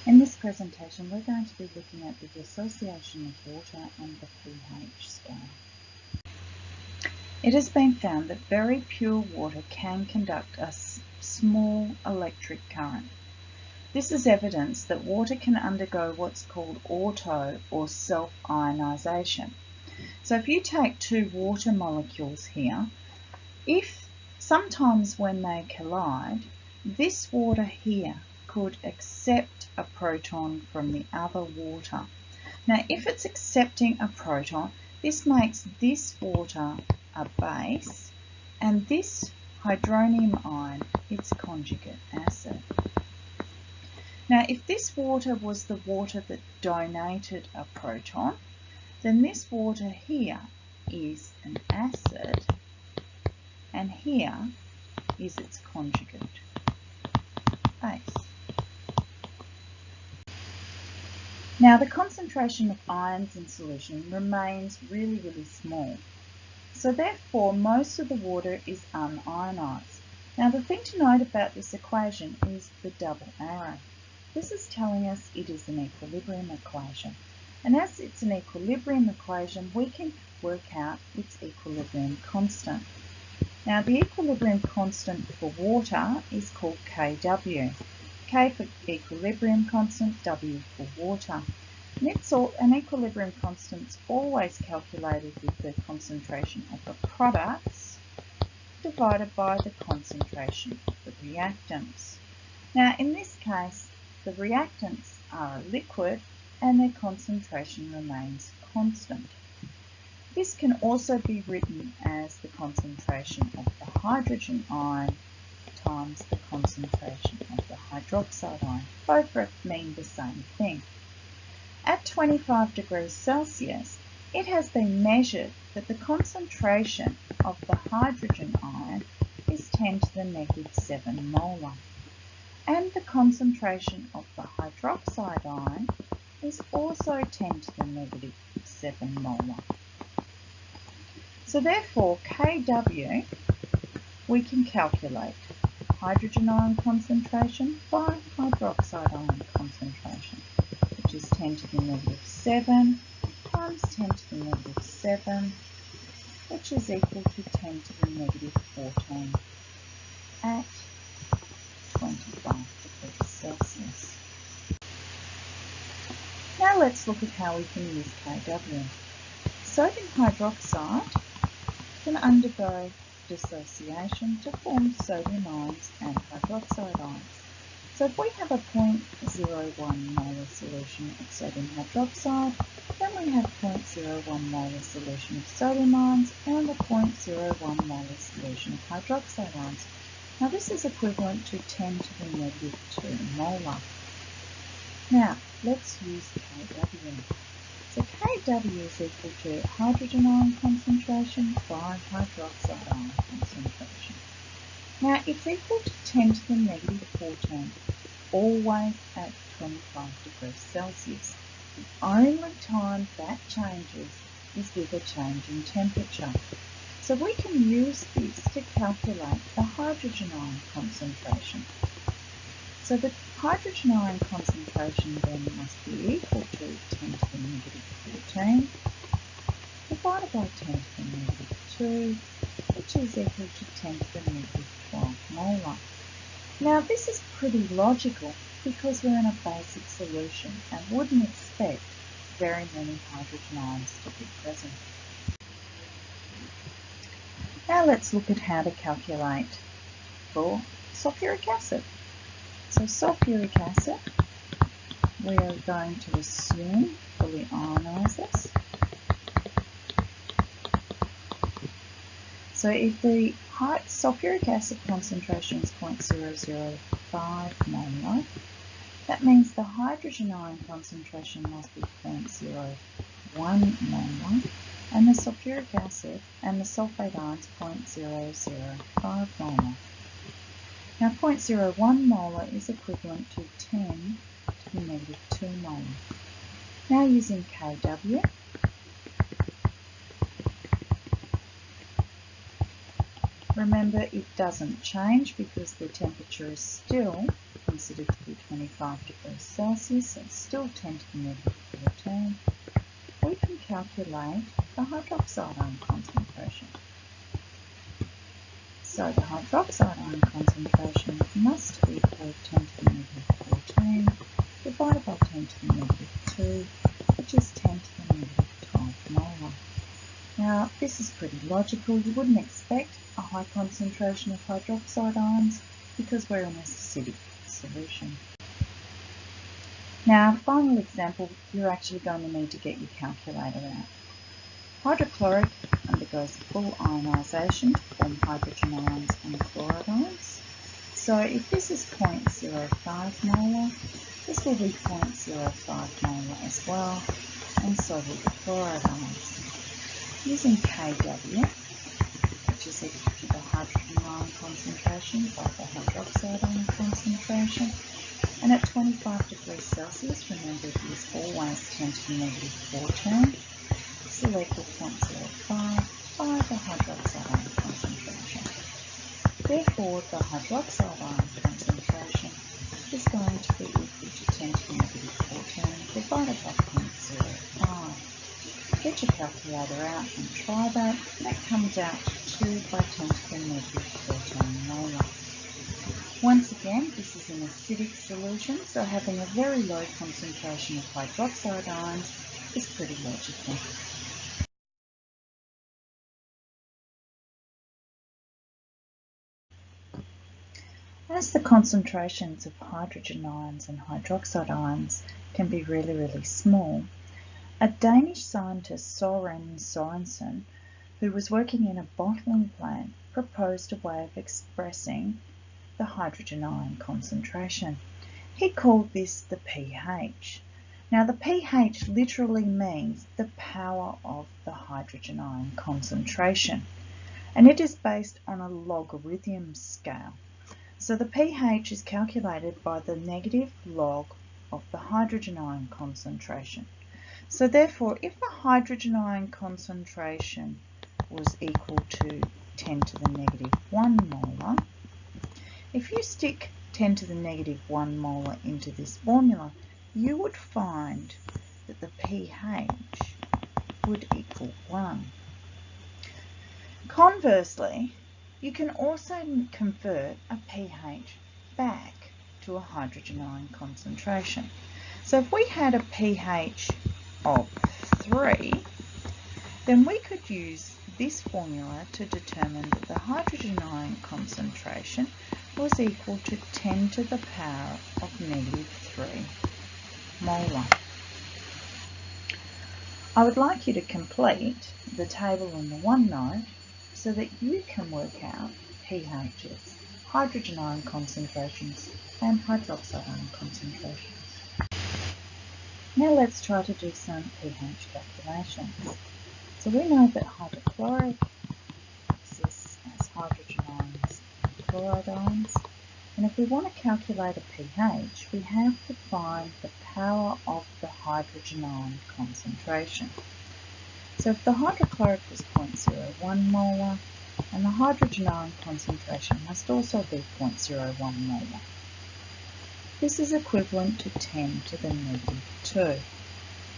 In this presentation, we're going to be looking at the dissociation of water and the pH scale. It has been found that very pure water can conduct a small electric current. This is evidence that water can undergo what's called auto or self-ionisation. So if you take two water molecules here, sometimes when they collide, this water here could accept a proton from the other water. Now, if it's accepting a proton, this makes this water a base and this hydronium ion its conjugate acid. Now, if this water was the water that donated a proton, then this water here is an acid and here is its conjugate base. Now, the concentration of ions in solution remains really small. So therefore, most of the water is unionized. Now, the thing to note about this equation is the double arrow. This is telling us it is an equilibrium equation. And as it's an equilibrium equation, we can work out its equilibrium constant. Now, the equilibrium constant for water is called Kw. K for equilibrium constant, W for water. And an equilibrium constant is always calculated with the concentration of the products divided by the concentration of the reactants. Now, in this case, the reactants are a liquid and their concentration remains constant. This can also be written as the concentration of the hydrogen ion times the concentration of the hydroxide ion. Both mean the same thing. At 25 degrees Celsius, it has been measured that the concentration of the hydrogen ion is 10 to the negative 7 molar, and the concentration of the hydroxide ion is also 10 to the negative 7 molar. So therefore, Kw, we can calculate hydrogen ion concentration by hydroxide ion concentration, which is 10 to the negative 7 times 10 to the negative 7, which is equal to 10 to the negative 14 at 25 degrees Celsius. Now let's look at how we can use Kw. Sodium hydroxide can undergo dissociation to form sodium ions and hydroxide ions. So if we have a 0.01 molar solution of sodium hydroxide, then we have 0.01 molar solution of sodium ions and a 0.01 molar solution of hydroxide ions. Now this is equivalent to 10 to the negative 2 molar. Now let's use Kw. So Kw is equal to hydrogen ion concentration by hydroxide ion concentration. Now it's equal to 10 to the negative 14, always at 25 degrees Celsius. The only time that changes is with a change in temperature. So we can use this to calculate the hydrogen ion concentration. So the hydrogen ion concentration then must be equal to 10 to the negative 14 divided by 10 to the negative 2, which is equal to 10 to the negative 12 molar. Now this is pretty logical because we're in a basic solution and wouldn't expect very many hydrogen ions to be present. Now let's look at how to calculate for sulfuric acid. So sulfuric acid, we are going to assume fully ionizes. So if the sulfuric acid concentration is 0.005 molar, that means the hydrogen ion concentration must be 0.01 molar, and the sulfuric acid and the sulfate ions 0.005 molar. Now 0.01 molar is equivalent to 10 to the negative 2 molar. Now using Kw, remember it doesn't change because the temperature is still considered to be 25 degrees Celsius, so it's still 10 to the negative 14, we can calculate the hydroxide ion concentration. So the hydroxide ion concentration must equal 10 to the negative 14 divided by 10 to the negative 2, which is 10 to the negative 12 molar. Now, this is pretty logical. You wouldn't expect a high concentration of hydroxide ions because we're in an acidic solution. Now, final example, you're actually going to need to get your calculator out. Hydrochloric undergoes full ionisation to form hydrogen ions and chloride ions. So if this is 0.05 molar, this will be 0.05 molar as well, and so will the chloride ions. Using Kw, which is equal to the hydrogen ion concentration by the hydroxide ion concentration, and at 25 degrees Celsius, remember it is always 10 to the negative 14, this will equal 0.05 by the hydroxide ion concentration. Therefore, the hydroxide ion concentration is going to be equal to 10 to the negative 14 divided by 0.05. Get your calculator out and try that. That comes out to 2 by 10 to the negative 14 molar. Once again, this is an acidic solution, so having a very low concentration of hydroxide ions is pretty logical. As the concentrations of hydrogen ions and hydroxide ions can be really small, a Danish scientist, Søren Sørensen, who was working in a bottling plant, proposed a way of expressing the hydrogen ion concentration. He called this the pH. Now the pH literally means the power of the hydrogen ion concentration, and it is based on a logarithm scale. So the pH is calculated by the negative log of the hydrogen ion concentration. So therefore, if the hydrogen ion concentration was equal to 10 to the negative 1 molar, if you stick 10 to the negative 1 molar into this formula, you would find that the pH would equal 1. Conversely, you can also convert a pH back to a hydrogen ion concentration. So if we had a pH of 3, then we could use this formula to determine that the hydrogen ion concentration was equal to 10 to the power of negative 3 molar. I would like you to complete the table in the OneNote so that you can work out pHs, hydrogen ion concentrations, and hydroxide ion concentrations. Now let's try to do some pH calculations. So we know that hydrochloric exists as hydrogen ions and chloride ions, and if we want to calculate a pH, we have to find the power of the hydrogen ion concentration. So if the hydrochloric was 0.01 molar, and the hydrogen ion concentration must also be 0.01 molar. This is equivalent to 10 to the negative 2.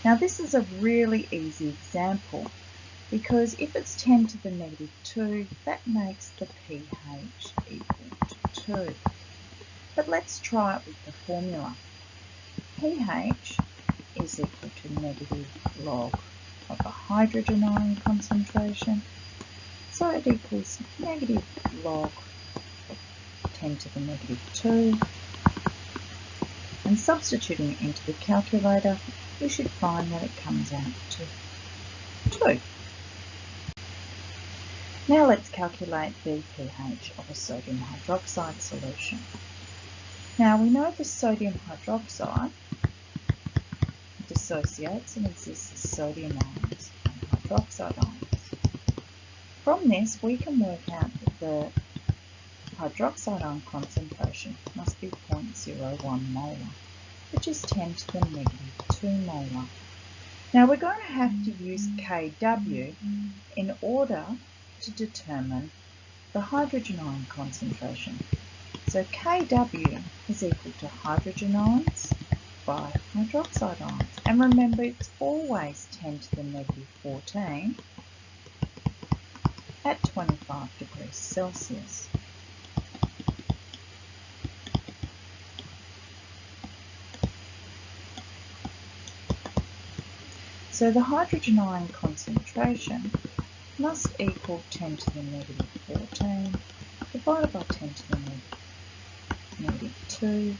Now this is a really easy example because if it's 10 to the negative 2, that makes the pH equal to 2. But let's try it with the formula. pH is equal to negative log of a hydrogen ion concentration, so it equals negative log of 10 to the negative 2, and substituting it into the calculator, you should find that it comes out to 2. Now let's calculate the pH of a sodium hydroxide solution. Now we know the sodium hydroxide dissociates and exists as sodium ions and hydroxide ions. From this, we can work out that the hydroxide ion concentration must be 0.01 molar, which is 10 to the negative 2 molar. Now we're going to have to use Kw in order to determine the hydrogen ion concentration. So Kw is equal to hydrogen ions by hydroxide ions. And remember, it's always 10 to the negative 14 at 25 degrees Celsius. So the hydrogen ion concentration must equal 10 to the negative 14 divided by 10 to the negative 2,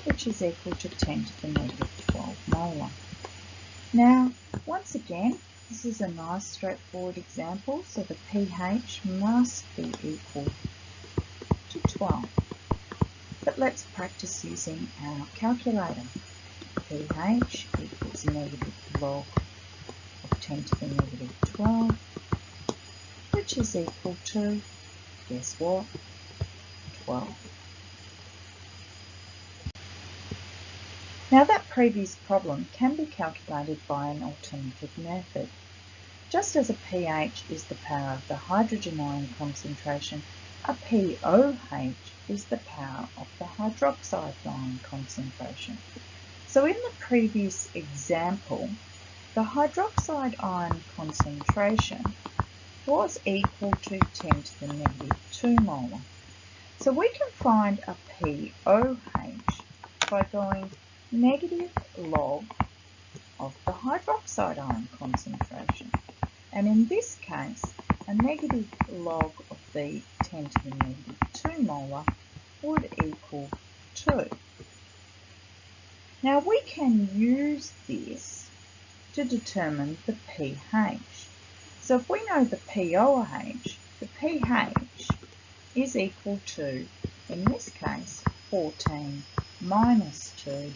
which is equal to 10 to the negative 12 molar. Now, once again, this is a nice straightforward example, so the pH must be equal to 12. But let's practice using our calculator. pH equals negative log of 10 to the negative 12, which is equal to, guess what, 12. Now that previous problem can be calculated by an alternative method. Just as a pH is the power of the hydrogen ion concentration, a pOH is the power of the hydroxide ion concentration. So in the previous example, the hydroxide ion concentration was equal to 10 to the negative 2 molar. So we can find a pOH by going negative log of the hydroxide ion concentration. And in this case, a negative log of the 10 to the negative 2 molar would equal 2. Now we can use this to determine the pH. So if we know the pOH, the pH is equal to, in this case, 14 minus 2